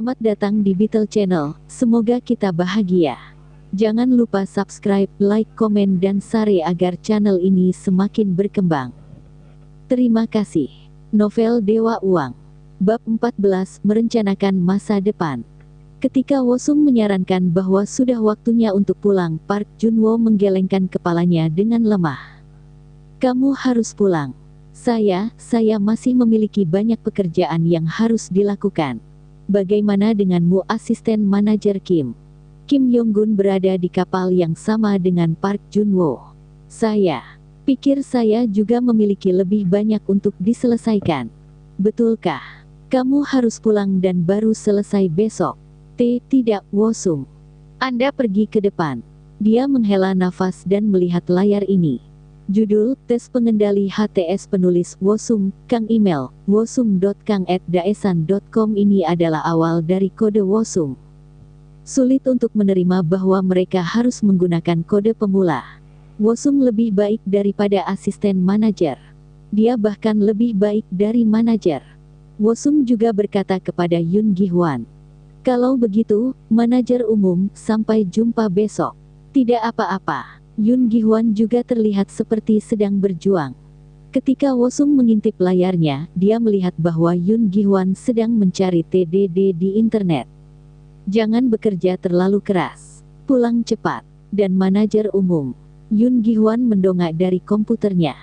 Selamat datang di Beetle Channel, semoga kita bahagia. Jangan lupa subscribe, like, komen dan share agar channel ini semakin berkembang. Terima kasih. Novel Dewa Uang. Bab 14, Merencanakan Masa Depan. Ketika Wosung menyarankan bahwa sudah waktunya untuk pulang, Park Junwo menggelengkan kepalanya dengan lemah. Kamu harus pulang. Saya masih memiliki banyak pekerjaan yang harus dilakukan. Bagaimana denganmu, asisten manajer Kim? Kim Yong-gun berada di kapal yang sama dengan Park Junwo. Saya pikir saya juga memiliki lebih banyak untuk diselesaikan. Betulkah? Kamu harus pulang dan baru selesai besok. Tidak, Wosung. Anda pergi ke depan. Dia menghela nafas dan melihat layar ini. Judul, Tes Pengendali HTS Penulis, Wosung, Kang Email, wosung.kang@daesan.com. Ini adalah awal dari kode Wosung. Sulit untuk menerima bahwa mereka harus menggunakan kode pemula. Wosung lebih baik daripada asisten manajer. Dia bahkan lebih baik dari manajer. Wosung juga berkata kepada Yun Gi-hwan. Kalau begitu, manajer umum, sampai jumpa besok. Tidak apa-apa. Yun Gi-hwan juga terlihat seperti sedang berjuang. Ketika Wosung mengintip layarnya, dia melihat bahwa Yun Gi-hwan sedang mencari TDD di internet. Jangan bekerja terlalu keras. Pulang cepat. Dan manajer umum. Yun Gi-hwan mendongak dari komputernya.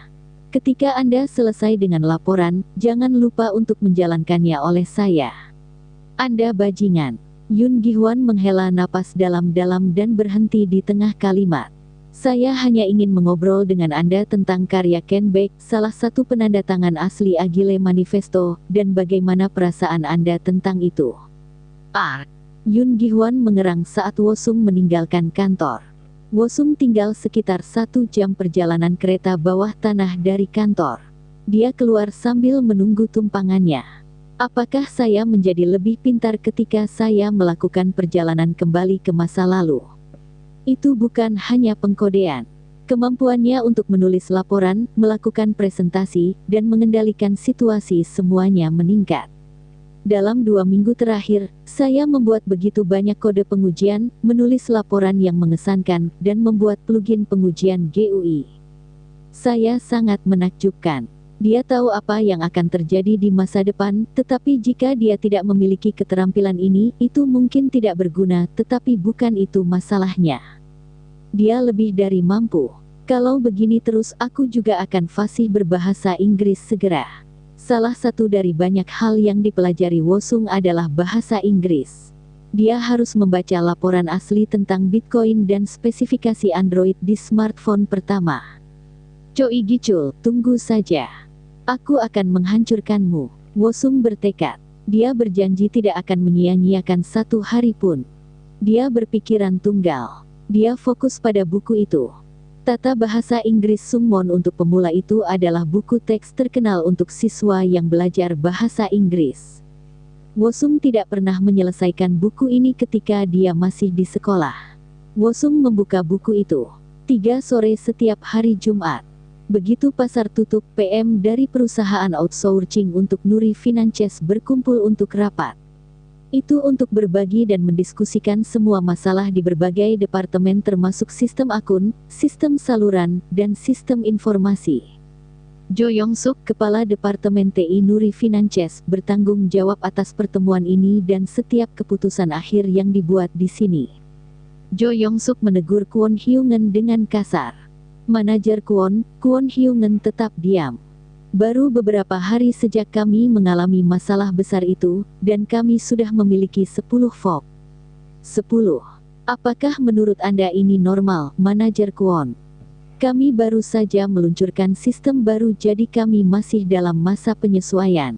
Ketika Anda selesai dengan laporan, jangan lupa untuk menjalankannya oleh saya. Anda bajingan. Yun Gi-hwan menghela napas dalam-dalam dan berhenti di tengah kalimat. Saya hanya ingin mengobrol dengan Anda tentang karya Ken Beck, salah satu penandatangan asli Agile Manifesto, dan bagaimana perasaan Anda tentang itu. Yun Gi-hwan mengerang saat Wosung meninggalkan kantor. Wosung tinggal sekitar 1 jam perjalanan kereta bawah tanah dari kantor. Dia keluar sambil menunggu tumpangannya. Apakah saya menjadi lebih pintar ketika saya melakukan perjalanan kembali ke masa lalu? Itu bukan hanya pengkodean. Kemampuannya untuk menulis laporan, melakukan presentasi, dan mengendalikan situasi semuanya meningkat. Dalam 2 minggu terakhir, saya membuat begitu banyak kode pengujian, menulis laporan yang mengesankan, dan membuat plugin pengujian GUI. Saya sangat menakjubkan. Dia tahu apa yang akan terjadi di masa depan, tetapi jika dia tidak memiliki keterampilan ini, itu mungkin tidak berguna, tetapi bukan itu masalahnya. Dia lebih dari mampu. Kalau begini terus, aku juga akan fasih berbahasa Inggris segera. Salah satu dari banyak hal yang dipelajari Wosung adalah bahasa Inggris. Dia harus membaca laporan asli tentang Bitcoin dan spesifikasi Android di smartphone pertama. Choi Gi-chul, tunggu saja. Aku akan menghancurkanmu. Wosung bertekad. Dia berjanji tidak akan menyia-nyiakan 1 hari pun. Dia berpikiran tunggal. Dia fokus pada buku itu. Tata Bahasa Inggris Sungwon untuk Pemula itu adalah buku teks terkenal untuk siswa yang belajar bahasa Inggris. Wosung tidak pernah menyelesaikan buku ini ketika dia masih di sekolah. Wosung membuka buku itu 3 sore setiap hari Jumat. Begitu pasar tutup, PM dari perusahaan outsourcing untuk Nuri Finances berkumpul untuk rapat. Itu untuk berbagi dan mendiskusikan semua masalah di berbagai departemen termasuk sistem akun, sistem saluran, dan sistem informasi. Jo Yong-suk, kepala departemen TI Nuri Finances, bertanggung jawab atas pertemuan ini dan setiap keputusan akhir yang dibuat di sini. Jo Yong-suk menegur Kwon Hyung-eun dengan kasar. Manajer Kwon Hyung-eun tetap diam. Baru beberapa hari sejak kami mengalami masalah besar itu, dan kami sudah memiliki 10 FOB. 10. Apakah menurut Anda ini normal, manajer Kwon? Kami baru saja meluncurkan sistem baru jadi kami masih dalam masa penyesuaian.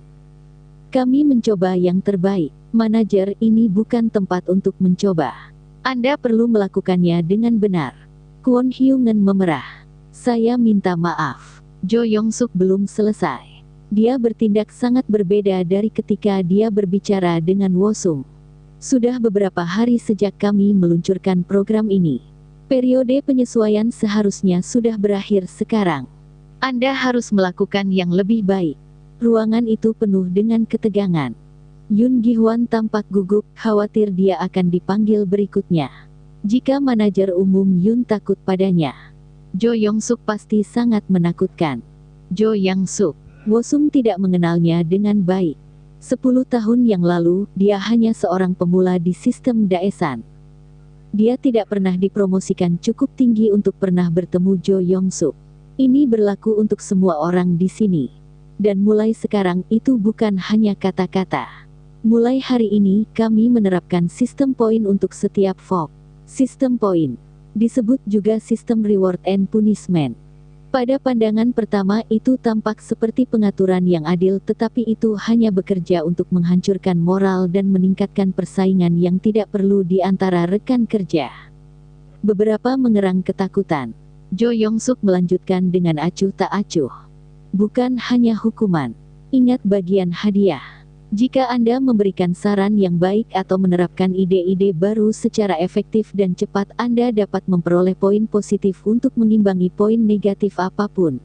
Kami mencoba yang terbaik. Manajer, ini bukan tempat untuk mencoba. Anda perlu melakukannya dengan benar. Kwon Hyung-eun memerah. Saya minta maaf. Jo Yong-suk belum selesai. Dia bertindak sangat berbeda dari ketika dia berbicara dengan Wosung. Sudah beberapa hari sejak kami meluncurkan program ini. Periode penyesuaian seharusnya sudah berakhir sekarang. Anda harus melakukan yang lebih baik. Ruangan itu penuh dengan ketegangan. Yoon Gi-hwan tampak gugup, khawatir dia akan dipanggil berikutnya. Jika manajer umum Yoon takut padanya, Jo Young-suk pasti sangat menakutkan. Jo Young-suk, Wo-sung tidak mengenalnya dengan baik. 10 tahun yang lalu, dia hanya seorang pemula di sistem Daesan. Dia tidak pernah dipromosikan cukup tinggi untuk pernah bertemu Jo Young-suk. Ini berlaku untuk semua orang di sini. Dan mulai sekarang itu bukan hanya kata-kata. Mulai hari ini, kami menerapkan sistem poin untuk setiap VOC. Sistem poin disebut juga sistem reward and punishment. Pada pandangan pertama itu tampak seperti pengaturan yang adil, tetapi itu hanya bekerja untuk menghancurkan moral dan meningkatkan persaingan yang tidak perlu di antara rekan kerja. Beberapa mengerang ketakutan. Jo Young-suk melanjutkan dengan acuh tak acuh. Bukan hanya hukuman. Ingat bagian hadiah. Jika Anda memberikan saran yang baik atau menerapkan ide-ide baru secara efektif dan cepat, Anda dapat memperoleh poin positif untuk mengimbangi poin negatif apapun.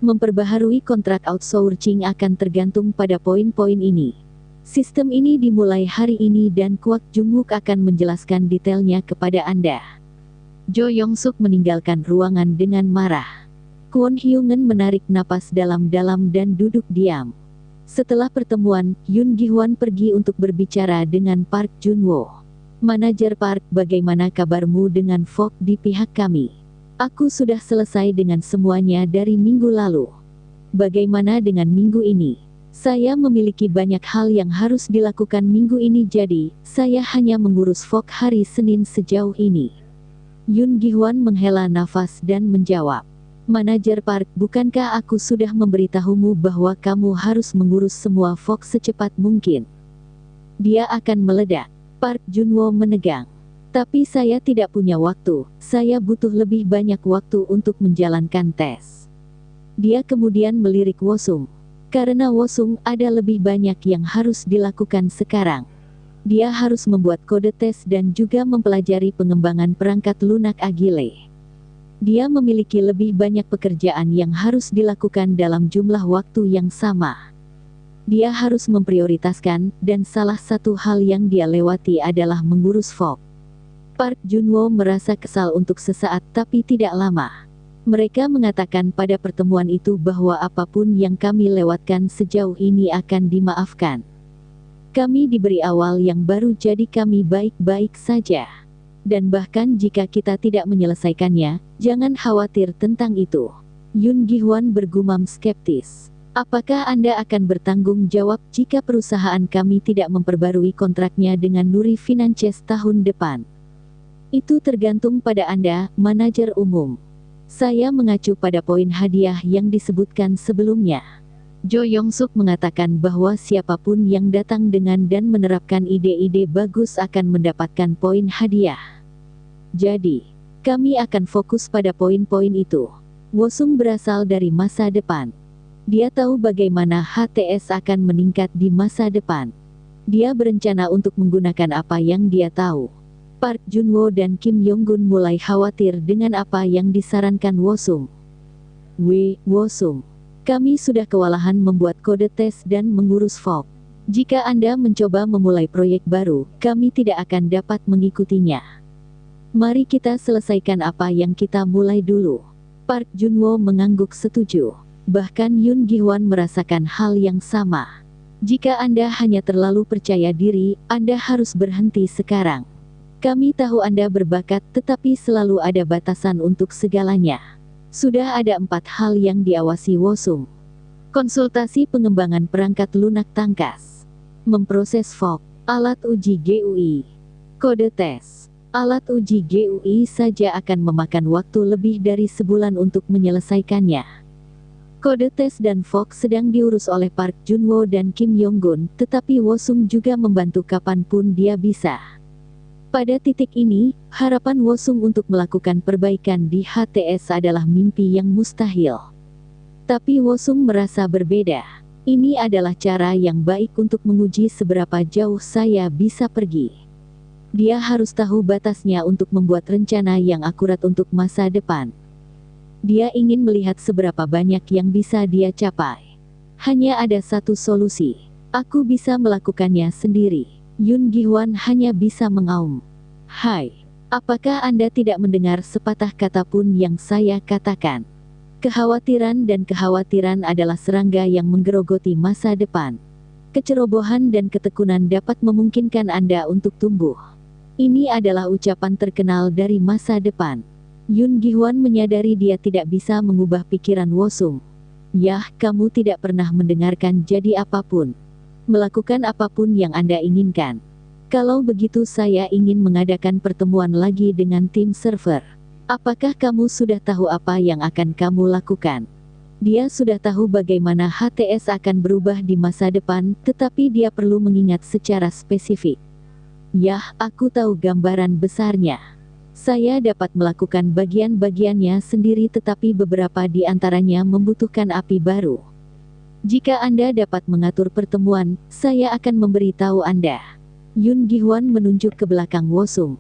Memperbaharui kontrak outsourcing akan tergantung pada poin-poin ini. Sistem ini dimulai hari ini dan Kwak Jung-wook akan menjelaskan detailnya kepada Anda. Jo Young-suk meninggalkan ruangan dengan marah. Kwon Hyungen menarik napas dalam-dalam dan duduk diam. Setelah pertemuan, Yoon Gi-hwan pergi untuk berbicara dengan Park Jun-wo. Manajer Park, bagaimana kabarmu dengan VOC di pihak kami? Aku sudah selesai dengan semuanya dari minggu lalu. Bagaimana dengan minggu ini? Saya memiliki banyak hal yang harus dilakukan minggu ini, jadi saya hanya mengurus VOC hari Senin sejauh ini. Yoon Gi-hwan menghela nafas dan menjawab. Manajer Park, bukankah aku sudah memberitahumu bahwa kamu harus mengurus semua VOC secepat mungkin? Dia akan meledak. Park Jun-wo menegang. Tapi saya tidak punya waktu, saya butuh lebih banyak waktu untuk menjalankan tes. Dia kemudian melirik Wo-sung. Karena Wo-sung ada lebih banyak yang harus dilakukan sekarang. Dia harus membuat kode tes dan juga mempelajari pengembangan perangkat lunak Agile. Dia memiliki lebih banyak pekerjaan yang harus dilakukan dalam jumlah waktu yang sama. Dia harus memprioritaskan, dan salah satu hal yang dia lewati adalah mengurus VOC. Park Jun-wo merasa kesal untuk sesaat tapi tidak lama. Mereka mengatakan pada pertemuan itu bahwa apapun yang kami lewatkan sejauh ini akan dimaafkan. Kami diberi awal yang baru, jadi kami baik-baik saja. Dan bahkan jika kita tidak menyelesaikannya, jangan khawatir tentang itu. Yoon Gi-hwan bergumam skeptis. Apakah Anda akan bertanggung jawab jika perusahaan kami tidak memperbarui kontraknya dengan Nuri Finances tahun depan? Itu tergantung pada Anda, manajer umum. Saya mengacu pada poin hadiah yang disebutkan sebelumnya. Jo Young-suk mengatakan bahwa siapapun yang datang dengan dan menerapkan ide-ide bagus akan mendapatkan poin hadiah. Jadi, kami akan fokus pada poin-poin itu. Wo-sung berasal dari masa depan. Dia tahu bagaimana HTS akan meningkat di masa depan. Dia berencana untuk menggunakan apa yang dia tahu. Park Jun-wo dan Kim Yong-gun mulai khawatir dengan apa yang disarankan Wo-sung. Wo-sung, kami sudah kewalahan membuat kode tes dan mengurus VOC. Jika Anda mencoba memulai proyek baru, kami tidak akan dapat mengikutinya. Mari kita selesaikan apa yang kita mulai dulu. Park Jun-wo mengangguk setuju. Bahkan Yoon Gi-hwan merasakan hal yang sama. Jika Anda hanya terlalu percaya diri, Anda harus berhenti sekarang. Kami tahu Anda berbakat, tetapi selalu ada batasan untuk segalanya. Sudah ada 4 hal yang diawasi Wo-sung. Konsultasi pengembangan perangkat lunak tangkas. Memproses VOC. Alat uji GUI. Kode tes. Alat uji GUI saja akan memakan waktu lebih dari sebulan untuk menyelesaikannya. Kode tes dan VOC sedang diurus oleh Park Jun-wo dan Kim Yong-gun, tetapi Wo-sung juga membantu kapanpun dia bisa. Pada titik ini, harapan Wo-sung untuk melakukan perbaikan di HTS adalah mimpi yang mustahil. Tapi Wo-sung merasa berbeda. Ini adalah cara yang baik untuk menguji seberapa jauh saya bisa pergi. Dia harus tahu batasnya untuk membuat rencana yang akurat untuk masa depan. Dia ingin melihat seberapa banyak yang bisa dia capai. Hanya ada satu solusi. Aku bisa melakukannya sendiri. Yun Gihwan hanya bisa mengaum. Hai, apakah Anda tidak mendengar sepatah kata pun yang saya katakan? Kekhawatiran dan kekhawatiran adalah serangga yang menggerogoti masa depan. Kecerobohan dan ketekunan dapat memungkinkan Anda untuk tumbuh. Ini adalah ucapan terkenal dari masa depan. Yun Gihwan menyadari dia tidak bisa mengubah pikiran Wosung. Yah, kamu tidak pernah mendengarkan, jadi apapun. Melakukan apapun yang Anda inginkan. Kalau begitu saya ingin mengadakan pertemuan lagi dengan tim server. Apakah kamu sudah tahu apa yang akan kamu lakukan? Dia sudah tahu bagaimana HTS akan berubah di masa depan, tetapi dia perlu mengingat secara spesifik. Yah, aku tahu gambaran besarnya. Saya dapat melakukan bagian-bagiannya sendiri, tetapi beberapa di antaranya membutuhkan api baru. Jika Anda dapat mengatur pertemuan, saya akan memberitahu Anda. Yun Gihwan menunjuk ke belakang Wosung.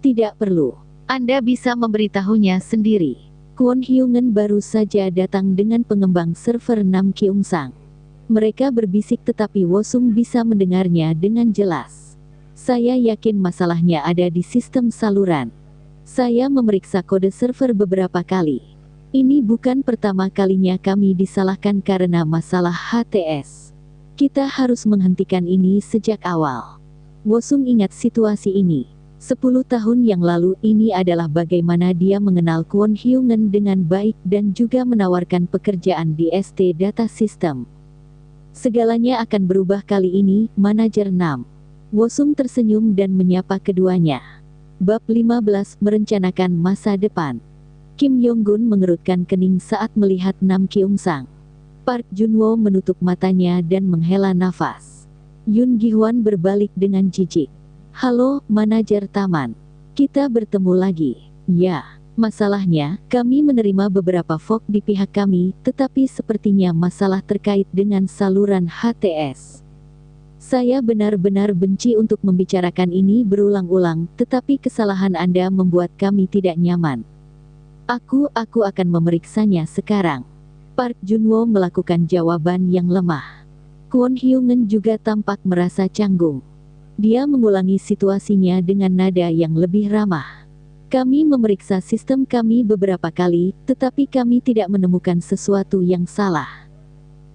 Tidak perlu. Anda bisa memberitahunya sendiri. Kwon Hyungen baru saja datang dengan pengembang server Nam Kyung Sang. Mereka berbisik tetapi Wosung bisa mendengarnya dengan jelas. Saya yakin masalahnya ada di sistem saluran. Saya memeriksa kode server beberapa kali. Ini bukan pertama kalinya kami disalahkan karena masalah HTS. Kita harus menghentikan ini sejak awal. Wosung ingat situasi ini. 10 tahun yang lalu ini adalah bagaimana dia mengenal Kwon Hyungen dengan baik dan juga menawarkan pekerjaan di ST Data System. Segalanya akan berubah kali ini, Manajer Nam. Wosung tersenyum dan menyapa keduanya. Bab 15 merencanakan masa depan. Kim Yong-gun mengerutkan kening saat melihat Nam Kyung Sang. Park Junwo menutup matanya dan menghela nafas. Yun Gihwan berbalik dengan jijik. Halo, manajer taman. Kita bertemu lagi. Ya, masalahnya, kami menerima beberapa VOC di pihak kami, tetapi sepertinya masalah terkait dengan saluran HTS. Saya benar-benar benci untuk membicarakan ini berulang-ulang, tetapi kesalahan Anda membuat kami tidak nyaman. Aku akan memeriksanya sekarang. Park Junwo melakukan jawaban yang lemah. Kwon Hyungen juga tampak merasa canggung. Dia mengulangi situasinya dengan nada yang lebih ramah. Kami memeriksa sistem kami beberapa kali, tetapi kami tidak menemukan sesuatu yang salah.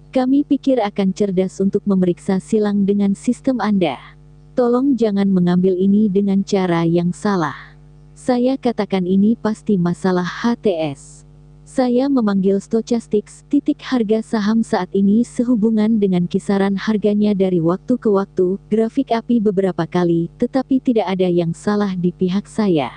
Kami pikir akan cerdas untuk memeriksa silang dengan sistem Anda. Tolong jangan mengambil ini dengan cara yang salah. Saya katakan ini pasti masalah HTS. Saya memanggil Stochastics, harga saham saat ini sehubungan dengan kisaran harganya dari waktu ke waktu, grafik api beberapa kali, tetapi tidak ada yang salah di pihak saya.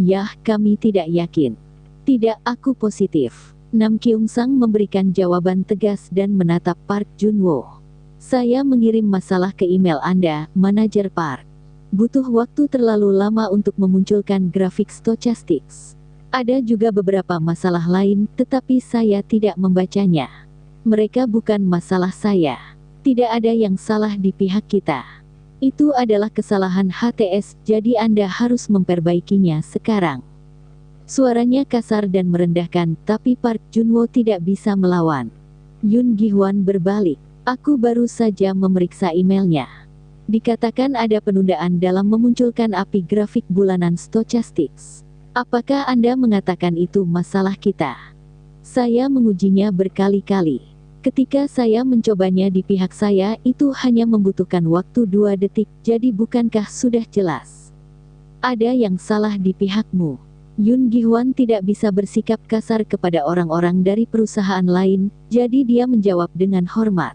Yah, kami tidak yakin. Tidak, aku positif. Nam Kyung Sang memberikan jawaban tegas dan menatap Park Junwo. Saya mengirim masalah ke email Anda, Manajer Park. Butuh waktu terlalu lama untuk memunculkan grafik Stochastics. Ada juga beberapa masalah lain, tetapi saya tidak membacanya. Mereka bukan masalah saya. Tidak ada yang salah di pihak kita. Itu adalah kesalahan HTS, jadi Anda harus memperbaikinya sekarang. Suaranya kasar dan merendahkan, tapi Park Junwo tidak bisa melawan. Yun Gihwan berbalik. Aku baru saja memeriksa emailnya. Dikatakan ada penundaan dalam memunculkan api grafik bulanan Stochastics. Apakah Anda mengatakan itu masalah kita? Saya mengujinya berkali-kali. Ketika saya mencobanya di pihak saya, itu hanya membutuhkan waktu 2 detik, jadi bukankah sudah jelas? Ada yang salah di pihakmu. Yun Gihwan tidak bisa bersikap kasar kepada orang-orang dari perusahaan lain, jadi dia menjawab dengan hormat.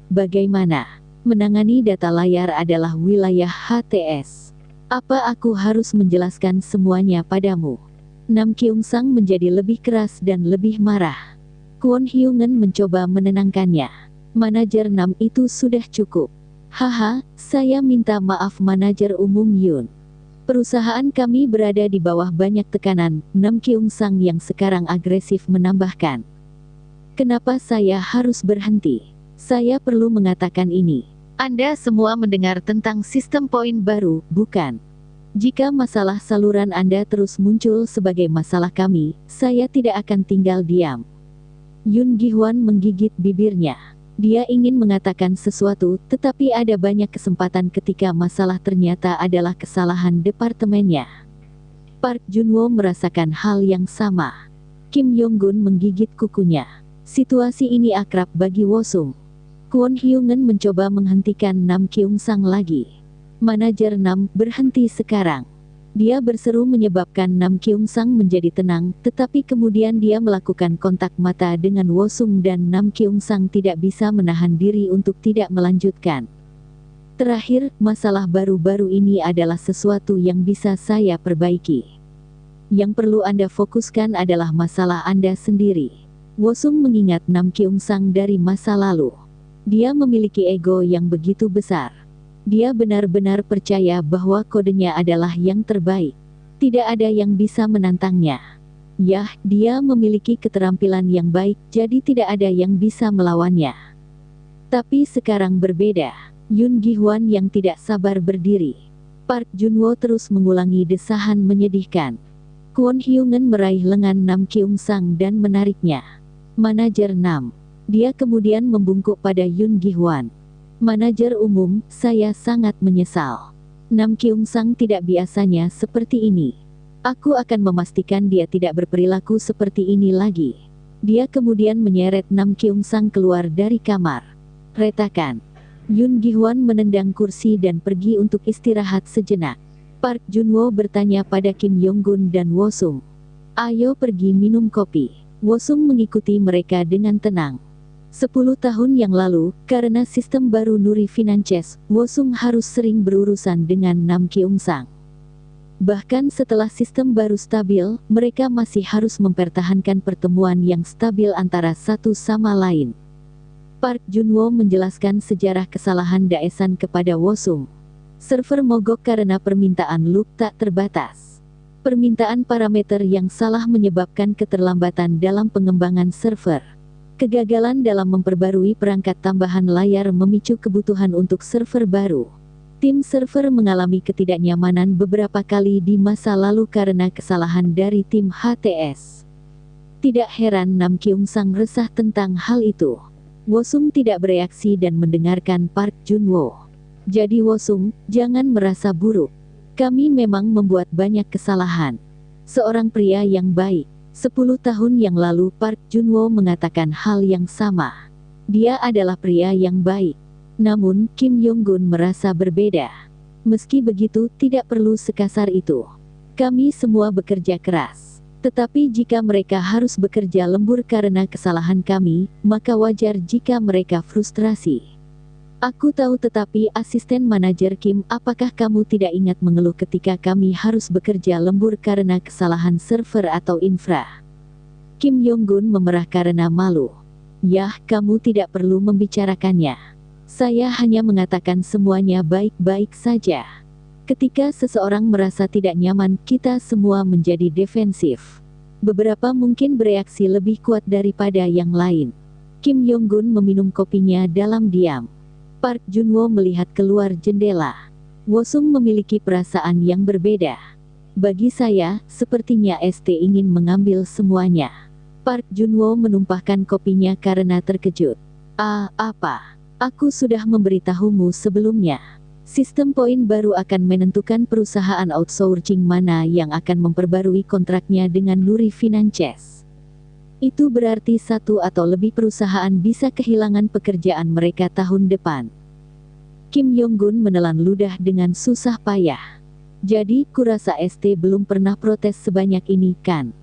Bagaimana? Menangani data layar adalah wilayah HTS. Apa aku harus menjelaskan semuanya padamu? Nam Kyung Sang menjadi lebih keras dan lebih marah. Kwon Hyungen mencoba menenangkannya. Manajer Nam, itu sudah cukup. Haha, saya minta maaf Manajer Umum Yun. Perusahaan kami berada di bawah banyak tekanan, Nam Kyung Sang yang sekarang agresif menambahkan. Kenapa saya harus berhenti? Saya perlu mengatakan ini. Anda semua mendengar tentang sistem poin baru, bukan? Jika masalah saluran Anda terus muncul sebagai masalah kami, saya tidak akan tinggal diam. Yun Gihwan menggigit bibirnya. Dia ingin mengatakan sesuatu, tetapi ada banyak kesempatan ketika masalah ternyata adalah kesalahan departemennya. Park Junwo merasakan hal yang sama. Kim Yong-gun menggigit kukunya. Situasi ini akrab bagi Wosung. Kwon Hyungen mencoba menghentikan Nam Kyung Sang lagi. Manajer Nam, berhenti sekarang. Dia berseru menyebabkan Nam Kyung Sang menjadi tenang, tetapi kemudian dia melakukan kontak mata dengan Wosung dan Nam Kyung Sang tidak bisa menahan diri untuk tidak melanjutkan. Terakhir, masalah baru-baru ini adalah sesuatu yang bisa saya perbaiki. Yang perlu Anda fokuskan adalah masalah Anda sendiri. Wosung mengingat Nam Kyung Sang dari masa lalu. Dia memiliki ego yang begitu besar. Dia benar-benar percaya bahwa kodenya adalah yang terbaik. Tidak ada yang bisa menantangnya. Yah, dia memiliki keterampilan yang baik, jadi tidak ada yang bisa melawannya. Tapi sekarang berbeda. Yoon Gi-hwan yang tidak sabar berdiri. Park Junwo terus mengulangi desahan menyedihkan. Kwon Hyungen meraih lengan Nam Kyung Sang dan menariknya. Manajer Nam. Dia kemudian membungkuk pada Yoon Gi-hwan. Manajer umum, saya sangat menyesal. Nam Kyung Sang tidak biasanya seperti ini. Aku akan memastikan dia tidak berperilaku seperti ini lagi. Dia kemudian menyeret Nam Kyung Sang keluar dari kamar. Retakan. Yoon Gi-hwan menendang kursi dan pergi untuk istirahat sejenak. Park Junwo bertanya pada Kim Yong-gun dan Wosung. Ayo pergi minum kopi. Wosung mengikuti mereka dengan tenang. 10 tahun yang lalu, karena sistem baru Nuri Finances, Wosung harus sering berurusan dengan Nam Kyung Sang. Bahkan setelah sistem baru stabil, mereka masih harus mempertahankan pertemuan yang stabil antara satu sama lain. Park Junwo menjelaskan sejarah kesalahan Daesan kepada Wosung. Server mogok karena permintaan loop tak terbatas. Permintaan parameter yang salah menyebabkan keterlambatan dalam pengembangan server. Kegagalan dalam memperbarui perangkat tambahan layar memicu kebutuhan untuk server baru. Tim server mengalami ketidaknyamanan beberapa kali di masa lalu karena kesalahan dari tim HTS. Tidak heran Nam Kyung Sang resah tentang hal itu. Wosung tidak bereaksi dan mendengarkan Park Junwo. Jadi Wosung, jangan merasa buruk. Kami memang membuat banyak kesalahan. Seorang pria yang baik. 10 tahun yang lalu Park Junwo mengatakan hal yang sama. Dia adalah pria yang baik. Namun, Kim Yong-gun merasa berbeda. Meski begitu, tidak perlu sekasar itu. Kami semua bekerja keras. Tetapi jika mereka harus bekerja lembur karena kesalahan kami, maka wajar jika mereka frustrasi. Aku tahu, tetapi asisten manajer Kim, apakah kamu tidak ingat mengeluh ketika kami harus bekerja lembur karena kesalahan server atau infra? Kim Yong-gun memerah karena malu. Yah, kamu tidak perlu membicarakannya. Saya hanya mengatakan semuanya baik-baik saja. Ketika seseorang merasa tidak nyaman, kita semua menjadi defensif. Beberapa mungkin bereaksi lebih kuat daripada yang lain. Kim Yong-gun meminum kopinya dalam diam. Park Junwo melihat keluar jendela. Wosung memiliki perasaan yang berbeda. Bagi saya, sepertinya ST ingin mengambil semuanya. Park Junwo menumpahkan kopinya karena terkejut. Apa? Aku sudah memberitahumu sebelumnya. Sistem poin baru akan menentukan perusahaan outsourcing mana yang akan memperbarui kontraknya dengan Nuri Finances. Itu berarti satu atau lebih perusahaan bisa kehilangan pekerjaan mereka tahun depan. Kim Yong-gun menelan ludah dengan susah payah. Jadi, kurasa ST belum pernah protes sebanyak ini, kan?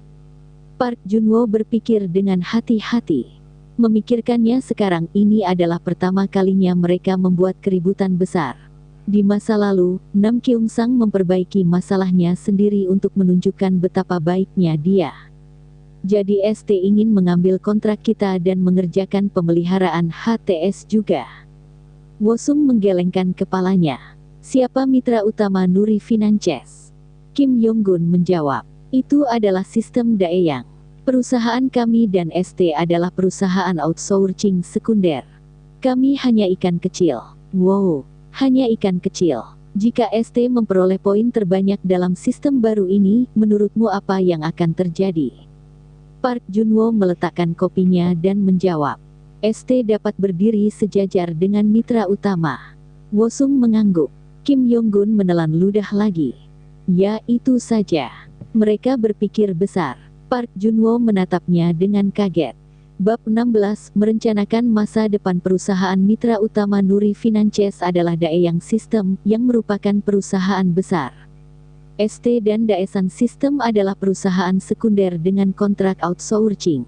Park Junwo berpikir dengan hati-hati. Memikirkannya sekarang, ini adalah pertama kalinya mereka membuat keributan besar. Di masa lalu, Nam Kyung Sang memperbaiki masalahnya sendiri untuk menunjukkan betapa baiknya dia. Jadi ST ingin mengambil kontrak kita dan mengerjakan pemeliharaan HTS juga. Wosung menggelengkan kepalanya. Siapa mitra utama Nuri Finances? Kim Yong-gun menjawab. Itu adalah sistem Daeyang. Perusahaan kami dan ST adalah perusahaan outsourcing sekunder. Kami hanya ikan kecil. Wow, hanya ikan kecil. Jika ST memperoleh poin terbanyak dalam sistem baru ini, menurutmu apa yang akan terjadi? Park Junwo meletakkan kopinya dan menjawab. ST dapat berdiri sejajar dengan mitra utama. Wosung mengangguk. Kim Yong-gun menelan ludah lagi. Ya, itu saja. Mereka berpikir besar. Park Junwo menatapnya dengan kaget. Bab 16 merencanakan masa depan perusahaan mitra utama Nuri Finances adalah Daeyang System yang merupakan perusahaan besar. ST dan Daesan System adalah perusahaan sekunder dengan kontrak outsourcing.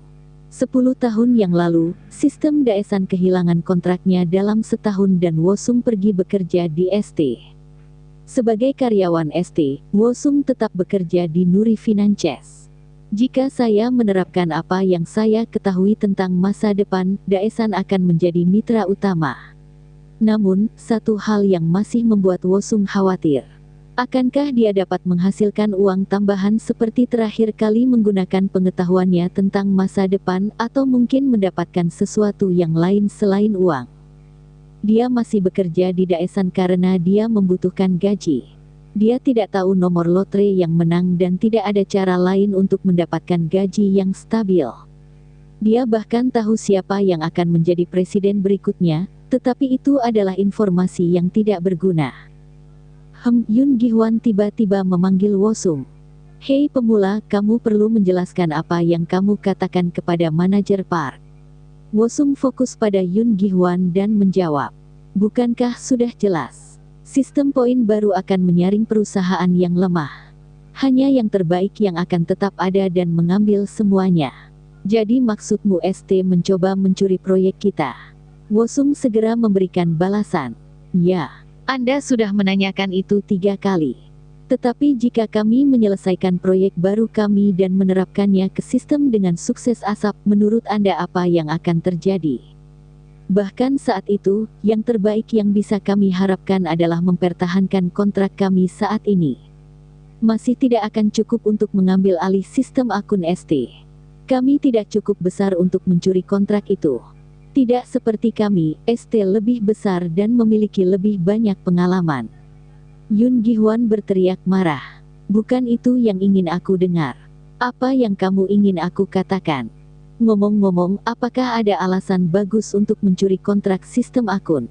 10 tahun yang lalu, sistem Daesan kehilangan kontraknya dalam setahun dan Wosung pergi bekerja di ST. Sebagai karyawan ST, Wosung tetap bekerja di Nuri Finances. Jika saya menerapkan apa yang saya ketahui tentang masa depan, Daesan akan menjadi mitra utama. Namun, satu hal yang masih membuat Wosung khawatir. Akankah dia dapat menghasilkan uang tambahan seperti terakhir kali menggunakan pengetahuannya tentang masa depan atau mungkin mendapatkan sesuatu yang lain selain uang? Dia masih bekerja di Daesan karena dia membutuhkan gaji. Dia tidak tahu nomor lotre yang menang dan tidak ada cara lain untuk mendapatkan gaji yang stabil. Dia bahkan tahu siapa yang akan menjadi presiden berikutnya, tetapi itu adalah informasi yang tidak berguna. Yun Gi-hwan tiba-tiba memanggil Wosung. Hei pemula, kamu perlu menjelaskan apa yang kamu katakan kepada manajer Park. Wosung fokus pada Yun Gi-hwan dan menjawab. Bukankah sudah jelas? Sistem poin baru akan menyaring perusahaan yang lemah. Hanya yang terbaik yang akan tetap ada dan mengambil semuanya. Jadi maksudmu ST mencoba mencuri proyek kita? Wosung segera memberikan balasan. Ya, Anda sudah menanyakan itu 3 kali. Tetapi jika kami menyelesaikan proyek baru kami dan menerapkannya ke sistem dengan sukses asap, menurut Anda apa yang akan terjadi? Bahkan saat itu, yang terbaik yang bisa kami harapkan adalah mempertahankan kontrak kami saat ini. Masih tidak akan cukup untuk mengambil alih sistem akun ST. Kami tidak cukup besar untuk mencuri kontrak itu. Tidak seperti kami, ST lebih besar dan memiliki lebih banyak pengalaman. Yun Gi-hwan berteriak marah. Bukan itu yang ingin aku dengar. Apa yang kamu ingin aku katakan? Ngomong-ngomong, apakah ada alasan bagus untuk mencuri kontrak sistem akun?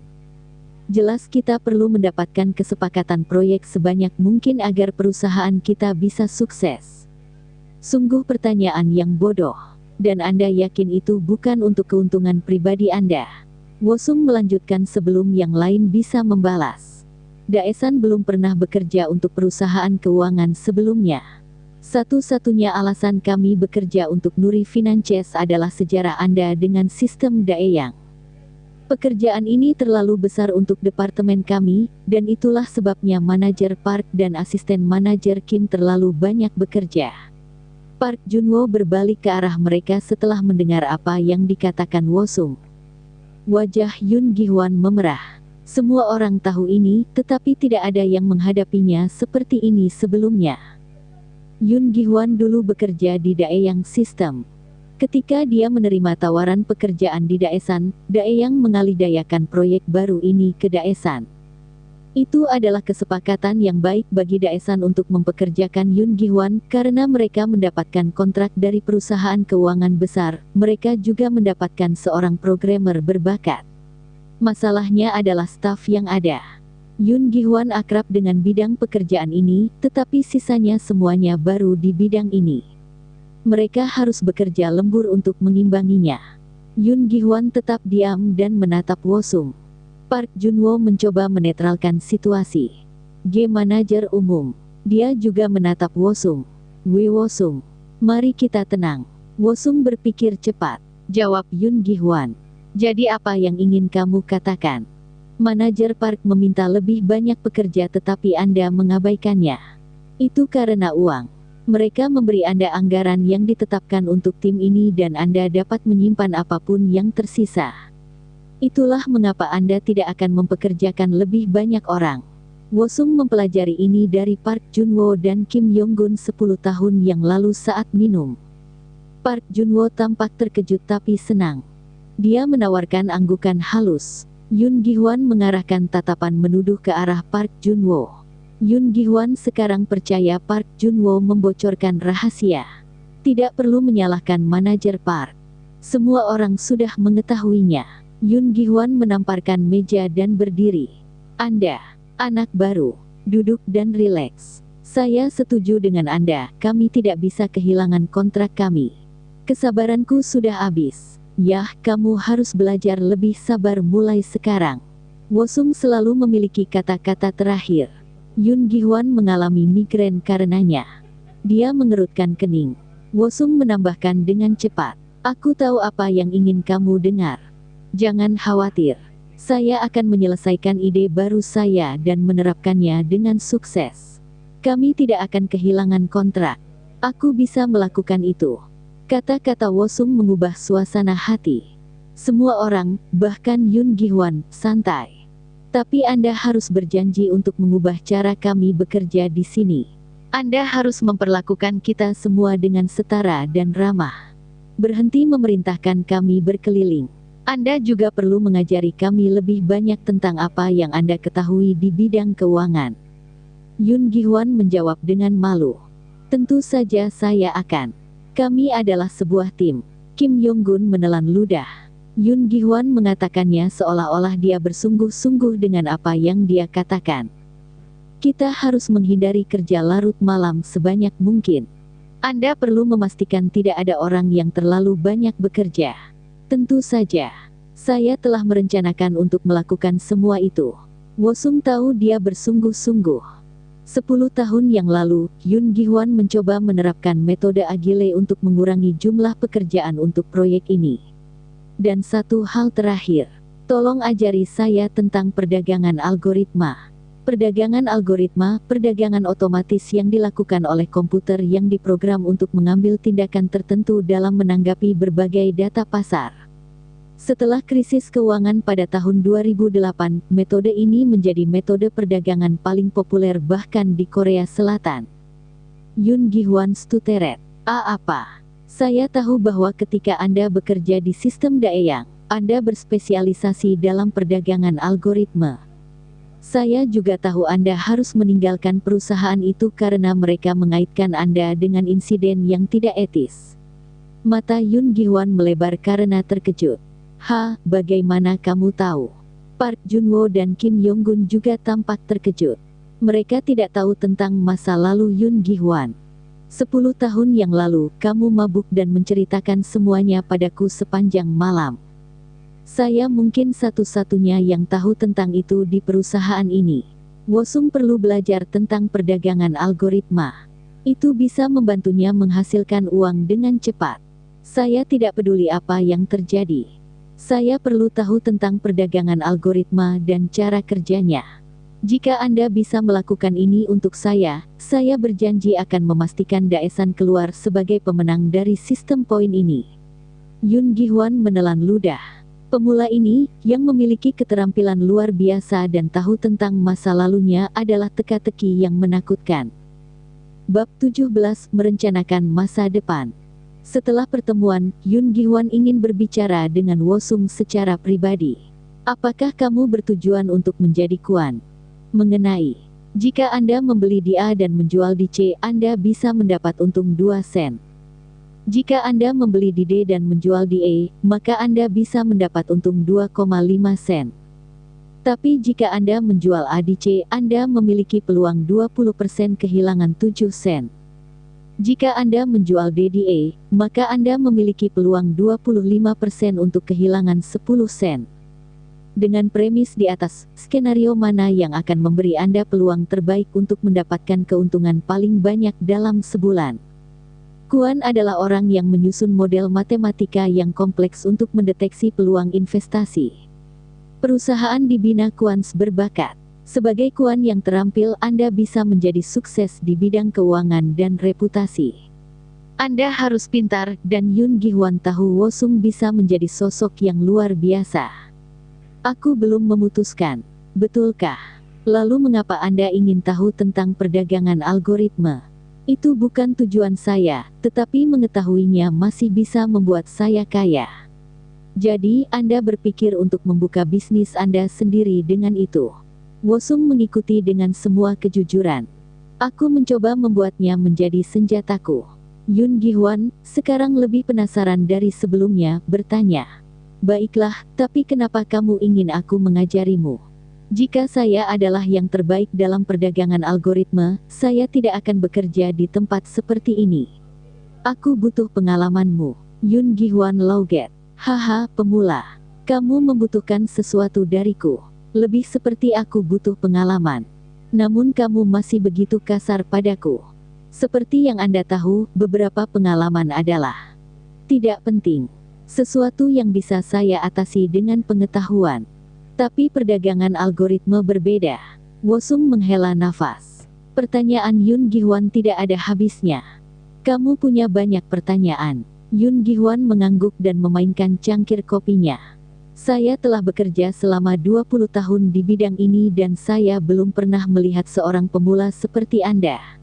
Jelas kita perlu mendapatkan kesepakatan proyek sebanyak mungkin agar perusahaan kita bisa sukses. Sungguh pertanyaan yang bodoh. Dan Anda yakin itu bukan untuk keuntungan pribadi Anda? Wosung melanjutkan sebelum yang lain bisa membalas. Daesan belum pernah bekerja untuk perusahaan keuangan sebelumnya. Satu-satunya alasan kami bekerja untuk Nuri Finances adalah sejarah Anda dengan sistem Daeyang. Pekerjaan ini terlalu besar untuk departemen kami, dan itulah sebabnya manajer Park dan asisten manajer Kim terlalu banyak bekerja. Park Junwo berbalik ke arah mereka setelah mendengar apa yang dikatakan Wosung. Wajah Yun Gi-hwan memerah. Semua orang tahu ini, tetapi tidak ada yang menghadapinya seperti ini sebelumnya. Yun Gi-hwan dulu bekerja di Daeyang System. Ketika dia menerima tawaran pekerjaan di Daesan, Daeyang mengalihdayakan proyek baru ini ke Daesan. Itu adalah kesepakatan yang baik bagi Daesan untuk mempekerjakan Yun Gi-hwan karena mereka mendapatkan kontrak dari perusahaan keuangan besar. Mereka juga mendapatkan seorang programmer berbakat. Masalahnya adalah staf yang ada. Yun Gi-hwan akrab dengan bidang pekerjaan ini, tetapi sisanya semuanya baru di bidang ini. Mereka harus bekerja lembur untuk mengimbanginya. Yun Gi-hwan tetap diam dan menatap Wosung. Park Junwo mencoba menetralkan situasi. Manajer umum. Dia juga menatap Wosung. Wosung. Mari kita tenang. Wosung berpikir cepat. Jawab Yun Gi-hwan. Jadi apa yang ingin kamu katakan? Manajer Park meminta lebih banyak pekerja tetapi Anda mengabaikannya. Itu karena uang. Mereka memberi Anda anggaran yang ditetapkan untuk tim ini dan Anda dapat menyimpan apapun yang tersisa. Itulah mengapa Anda tidak akan mempekerjakan lebih banyak orang. Wosung mempelajari ini dari Park Junwo dan Kim Yong-gun 10 tahun yang lalu saat minum. Park Junwo tampak terkejut tapi senang. Dia menawarkan anggukan halus. Yun Gi-hwan mengarahkan tatapan menuduh ke arah Park Junwo. Yun Gi-hwan sekarang percaya Park Junwo membocorkan rahasia. Tidak perlu menyalahkan manajer Park. Semua orang sudah mengetahuinya. Yun Gi-hwan menamparkan meja dan berdiri. Anda, anak baru, duduk dan rileks. Saya setuju dengan Anda, kami tidak bisa kehilangan kontrak kami. Kesabaranku sudah habis. Yah, kamu harus belajar lebih sabar mulai sekarang. Wosung selalu memiliki kata-kata terakhir. Yun Gi-hwan mengalami migrain karenanya. Dia mengerutkan kening. Wosung menambahkan dengan cepat. Aku tahu apa yang ingin kamu dengar. Jangan khawatir. Saya akan menyelesaikan ide baru saya dan menerapkannya dengan sukses. Kami tidak akan kehilangan kontrak. Aku bisa melakukan itu. Kata-kata Wosung mengubah suasana hati. Semua orang, bahkan Yun Gi-hwan, santai. Tapi Anda harus berjanji untuk mengubah cara kami bekerja di sini. Anda harus memperlakukan kita semua dengan setara dan ramah. Berhenti memerintahkan kami berkeliling. Anda juga perlu mengajari kami lebih banyak tentang apa yang Anda ketahui di bidang keuangan. Yun Gi-hwan menjawab dengan malu. Tentu saja saya akan. Kami adalah sebuah tim. Kim Yong-gun menelan ludah. Yun Gi-hwan mengatakannya seolah-olah dia bersungguh-sungguh dengan apa yang dia katakan. Kita harus menghindari kerja larut malam sebanyak mungkin. Anda perlu memastikan tidak ada orang yang terlalu banyak bekerja. Tentu saja. Saya telah merencanakan untuk melakukan semua itu. Wosung tahu dia bersungguh-sungguh. 10 tahun yang lalu, Yun Gi-hwan mencoba menerapkan metode Agile untuk mengurangi jumlah pekerjaan untuk proyek ini. Dan satu hal terakhir, tolong ajari saya tentang perdagangan algoritma. Perdagangan algoritma, perdagangan otomatis yang dilakukan oleh komputer yang diprogram untuk mengambil tindakan tertentu dalam menanggapi berbagai data pasar. Setelah krisis keuangan pada tahun 2008, metode ini menjadi metode perdagangan paling populer bahkan di Korea Selatan. Yun Gi-hwan stuteret. Apa? Saya tahu bahwa ketika Anda bekerja di sistem Daeyang, Anda berspesialisasi dalam perdagangan algoritma. Saya juga tahu Anda harus meninggalkan perusahaan itu karena mereka mengaitkan Anda dengan insiden yang tidak etis. Mata Yun Gi-hwan melebar karena terkejut. Bagaimana kamu tahu? Park Jun-wo dan Kim Yong-gun juga tampak terkejut. Mereka tidak tahu tentang masa lalu Yun Gi-hwan. 10 tahun yang lalu, kamu mabuk dan menceritakan semuanya padaku sepanjang malam. Saya mungkin satu-satunya yang tahu tentang itu di perusahaan ini. Wosung perlu belajar tentang perdagangan algoritma. Itu bisa membantunya menghasilkan uang dengan cepat. Saya tidak peduli apa yang terjadi. Saya perlu tahu tentang perdagangan algoritma dan cara kerjanya. Jika Anda bisa melakukan ini untuk saya berjanji akan memastikan Daesan keluar sebagai pemenang dari sistem poin ini. Yun Gi-hwan menelan ludah. Pemula ini, yang memiliki keterampilan luar biasa dan tahu tentang masa lalunya adalah teka-teki yang menakutkan. Bab 17 merencanakan masa depan. Setelah pertemuan, Yun Gi-hwan ingin berbicara dengan Wosung secara pribadi. Apakah kamu bertujuan untuk menjadi kuan? Mengenai, jika Anda membeli di A dan menjual di C, Anda bisa mendapat untung 2 sen. Jika Anda membeli di D dan menjual di E, maka Anda bisa mendapat untung 2,5 sen. Tapi jika Anda menjual A di C, Anda memiliki peluang 20% kehilangan 7 sen. Jika Anda menjual D di E, maka Anda memiliki peluang 25% untuk kehilangan 10 sen. Dengan premis di atas, skenario mana yang akan memberi Anda peluang terbaik untuk mendapatkan keuntungan paling banyak dalam sebulan? Kuan adalah orang yang menyusun model matematika yang kompleks untuk mendeteksi peluang investasi. Perusahaan dibina kuans berbakat. Sebagai kuan yang terampil, Anda bisa menjadi sukses di bidang keuangan dan reputasi. Anda harus pintar, dan Yun Gi-hwan tahu Wosung bisa menjadi sosok yang luar biasa. Aku belum memutuskan. Betulkah? Lalu mengapa Anda ingin tahu tentang perdagangan algoritma? Itu bukan tujuan saya, tetapi mengetahuinya masih bisa membuat saya kaya. Jadi, Anda berpikir untuk membuka bisnis Anda sendiri dengan itu. Wosung mengikuti dengan semua kejujuran. Aku mencoba membuatnya menjadi senjataku. Yun Gihwan, sekarang lebih penasaran dari sebelumnya, bertanya. Baiklah, tapi kenapa kamu ingin aku mengajarimu? Jika saya adalah yang terbaik dalam perdagangan algoritma, saya tidak akan bekerja di tempat seperti ini. Aku butuh pengalamanmu. Yun Gihwan logat. Haha, pemula. Kamu membutuhkan sesuatu dariku. Lebih seperti aku butuh pengalaman. Namun kamu masih begitu kasar padaku. Seperti yang Anda tahu, beberapa pengalaman adalah tidak penting. Sesuatu yang bisa saya atasi dengan pengetahuan. Tapi perdagangan algoritma berbeda. Wosung menghela nafas. Pertanyaan Yun Gihwan tidak ada habisnya. Kamu punya banyak pertanyaan. Yun Gihwan mengangguk dan memainkan cangkir kopinya. Saya telah bekerja selama 20 tahun di bidang ini dan saya belum pernah melihat seorang pemula seperti Anda.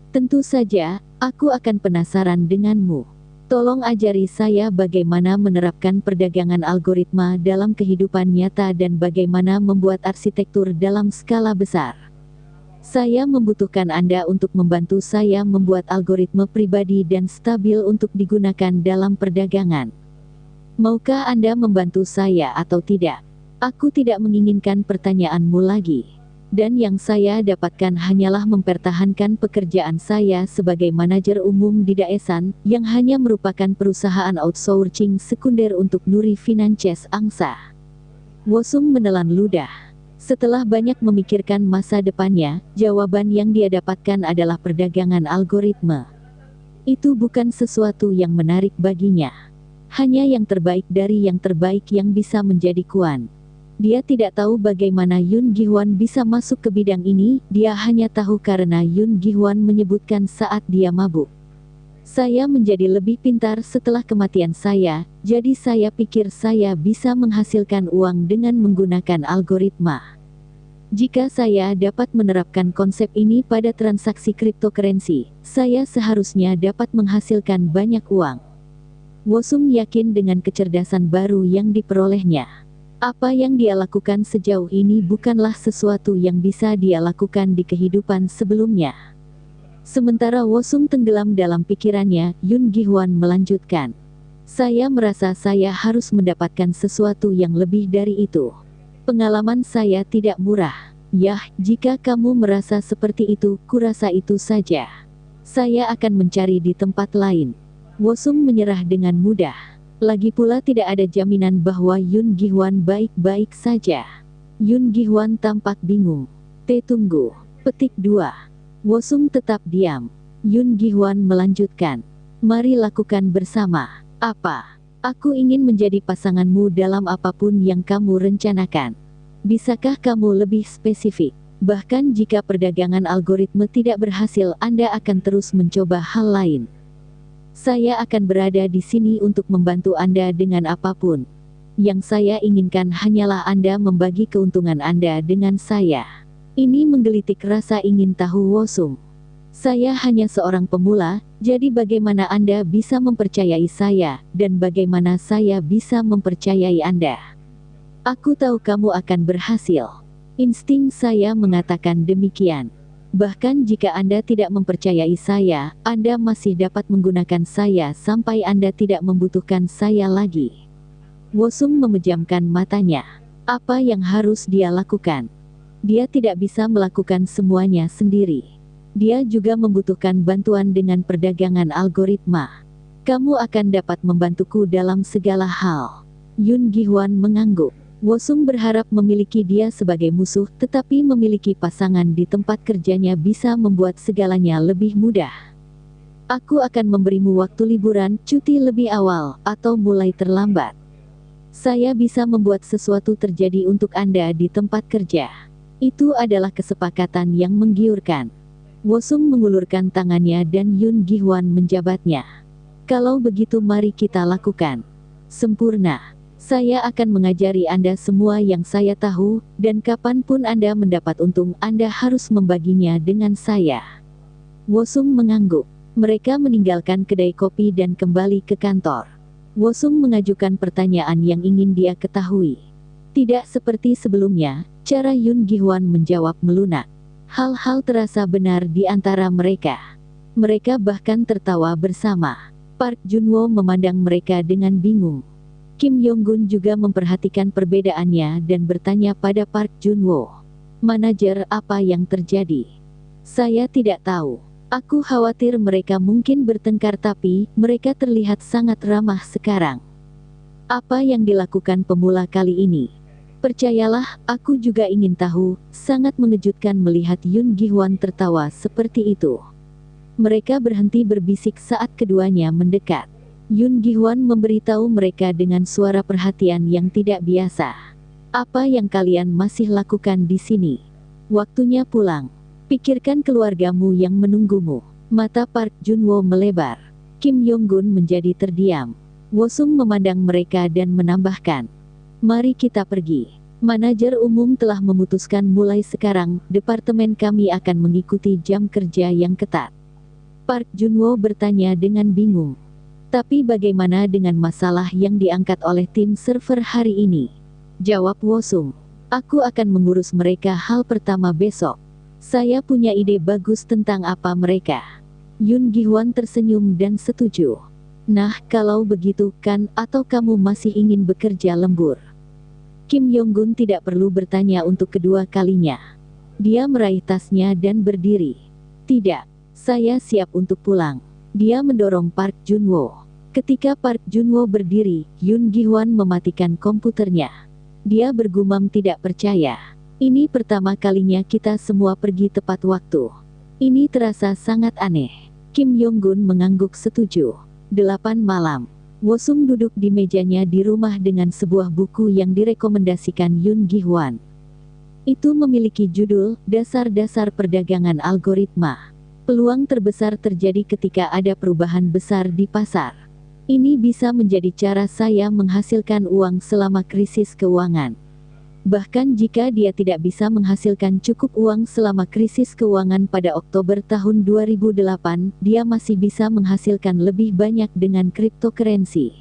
Tentu saja, aku akan penasaran denganmu. Tolong ajari saya bagaimana menerapkan perdagangan algoritma dalam kehidupan nyata dan bagaimana membuat arsitektur dalam skala besar. Saya membutuhkan Anda untuk membantu saya membuat algoritma pribadi dan stabil untuk digunakan dalam perdagangan. Maukah Anda membantu saya atau tidak? Aku tidak menginginkan pertanyaanmu lagi. Dan yang saya dapatkan hanyalah mempertahankan pekerjaan saya sebagai manajer umum di Daesan, yang hanya merupakan perusahaan outsourcing sekunder untuk Nuri Finances Angsa. Wosung menelan ludah. Setelah banyak memikirkan masa depannya, jawaban yang dia dapatkan adalah perdagangan algoritma. Itu bukan sesuatu yang menarik baginya. Hanya yang terbaik dari yang terbaik yang bisa menjadi kuan. Dia tidak tahu bagaimana Yun Gihwan bisa masuk ke bidang ini, dia hanya tahu karena Yun Gihwan menyebutkan saat dia mabuk. Saya menjadi lebih pintar setelah kematian saya, jadi saya pikir saya bisa menghasilkan uang dengan menggunakan algoritma. Jika saya dapat menerapkan konsep ini pada transaksi cryptocurrency, saya seharusnya dapat menghasilkan banyak uang. Wosung yakin dengan kecerdasan baru yang diperolehnya. Apa yang dia lakukan sejauh ini bukanlah sesuatu yang bisa dia lakukan di kehidupan sebelumnya. Sementara Wosung tenggelam dalam pikirannya, Yun Gihwan melanjutkan. Saya merasa saya harus mendapatkan sesuatu yang lebih dari itu. Pengalaman saya tidak murah. Yah, jika kamu merasa seperti itu, kurasa itu saja. Saya akan mencari di tempat lain. Wosung menyerah dengan mudah. Lagi pula tidak ada jaminan bahwa Yun Gihwan baik-baik saja. Yun Gihwan tampak bingung. Tunggu. Petik 2. Wosung tetap diam. Yun Gihwan melanjutkan. Mari lakukan bersama. Apa? Aku ingin menjadi pasanganmu dalam apapun yang kamu rencanakan. Bisakah kamu lebih spesifik? Bahkan jika perdagangan algoritma tidak berhasil, Anda akan terus mencoba hal lain. Saya akan berada di sini untuk membantu Anda dengan apapun. Yang saya inginkan hanyalah Anda membagi keuntungan Anda dengan saya. Ini menggelitik rasa ingin tahu Wosung. Saya hanya seorang pemula, jadi bagaimana Anda bisa mempercayai saya, dan bagaimana saya bisa mempercayai Anda? Aku tahu kamu akan berhasil. Insting saya mengatakan demikian. Bahkan jika Anda tidak mempercayai saya, Anda masih dapat menggunakan saya sampai Anda tidak membutuhkan saya lagi. Wosung memejamkan matanya. Apa yang harus dia lakukan? Dia tidak bisa melakukan semuanya sendiri. Dia juga membutuhkan bantuan dengan perdagangan algoritma. Kamu akan dapat membantuku dalam segala hal. Yun Gihwan mengangguk. Wosung berharap memiliki dia sebagai musuh, tetapi memiliki pasangan di tempat kerjanya bisa membuat segalanya lebih mudah. Aku akan memberimu waktu liburan, cuti lebih awal, atau mulai terlambat. Saya bisa membuat sesuatu terjadi untuk Anda di tempat kerja. Itu adalah kesepakatan yang menggiurkan. Wosung mengulurkan tangannya dan Yun Gihwan menjabatnya. Kalau begitu mari kita lakukan. Sempurna. Saya akan mengajari Anda semua yang saya tahu, dan kapanpun Anda mendapat untung, Anda harus membaginya dengan saya. Wosung mengangguk. Mereka meninggalkan kedai kopi dan kembali ke kantor. Wosung mengajukan pertanyaan yang ingin dia ketahui. Tidak seperti sebelumnya, cara Yun Gihwan menjawab melunak. Hal-hal terasa benar di antara mereka. Mereka bahkan tertawa bersama. Park Junwo memandang mereka dengan bingung. Kim Yong-gun juga memperhatikan perbedaannya dan bertanya pada Park Junwo. "Manajer, apa yang terjadi?" "Saya tidak tahu. Aku khawatir mereka mungkin bertengkar tapi mereka terlihat sangat ramah sekarang." "Apa yang dilakukan pemula kali ini?" "Percayalah, aku juga ingin tahu." Sangat mengejutkan melihat Yoon Gi-hwan tertawa seperti itu. Mereka berhenti berbisik saat keduanya mendekat. Yoon Gi-hwan memberitahu mereka dengan suara perhatian yang tidak biasa. "Apa yang kalian masih lakukan di sini? Waktunya pulang. Pikirkan keluargamu yang menunggumu." Mata Park Junwo melebar. Kim Yong-gun menjadi terdiam. Wosung memandang mereka dan menambahkan, "Mari kita pergi. Manajer umum telah memutuskan mulai sekarang, departemen kami akan mengikuti jam kerja yang ketat." Park Junwo bertanya dengan bingung. "Tapi bagaimana dengan masalah yang diangkat oleh tim server hari ini?" Jawab Wosung. "Aku akan mengurus mereka hal pertama besok. Saya punya ide bagus tentang apa mereka." Yoon Gi-hwan tersenyum dan setuju. "Nah, kalau begitu kan, atau kamu masih ingin bekerja lembur?" Kim Yong-gun tidak perlu bertanya untuk kedua kalinya. Dia meraih tasnya dan berdiri. "Tidak. Saya siap untuk pulang." Dia mendorong Park Junwo. Ketika Park Junwo berdiri, Yoon Gi-hwan mematikan komputernya. Dia bergumam tidak percaya. "Ini pertama kalinya kita semua pergi tepat waktu. Ini terasa sangat aneh." Kim Yong-gun mengangguk setuju. 8 malam. Wosung duduk di mejanya di rumah dengan sebuah buku yang direkomendasikan Yoon Gi-hwan. Itu memiliki judul, "Dasar-dasar Perdagangan Algoritma. Peluang terbesar terjadi ketika ada perubahan besar di pasar. Ini bisa menjadi cara saya menghasilkan uang selama krisis keuangan. Bahkan jika dia tidak bisa menghasilkan cukup uang selama krisis keuangan pada Oktober tahun 2008, dia masih bisa menghasilkan lebih banyak dengan cryptocurrency.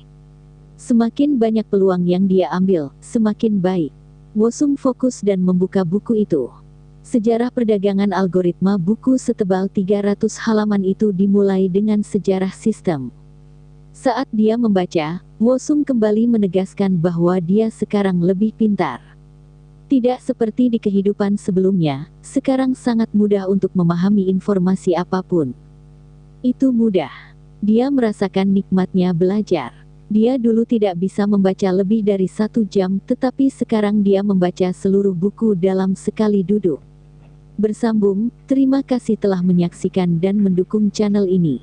Semakin banyak peluang yang dia ambil, semakin baik." Wosung fokus dan membuka buku itu. Sejarah perdagangan algoritma. Buku setebal 300 halaman itu dimulai dengan sejarah sistem. Saat dia membaca, Wosung kembali menegaskan bahwa dia sekarang lebih pintar. Tidak seperti di kehidupan sebelumnya, sekarang sangat mudah untuk memahami informasi apapun. Itu mudah. Dia merasakan nikmatnya belajar. Dia dulu tidak bisa membaca lebih dari 1 jam, tetapi sekarang dia membaca seluruh buku dalam sekali duduk. Bersambung, terima kasih telah menyaksikan dan mendukung channel ini.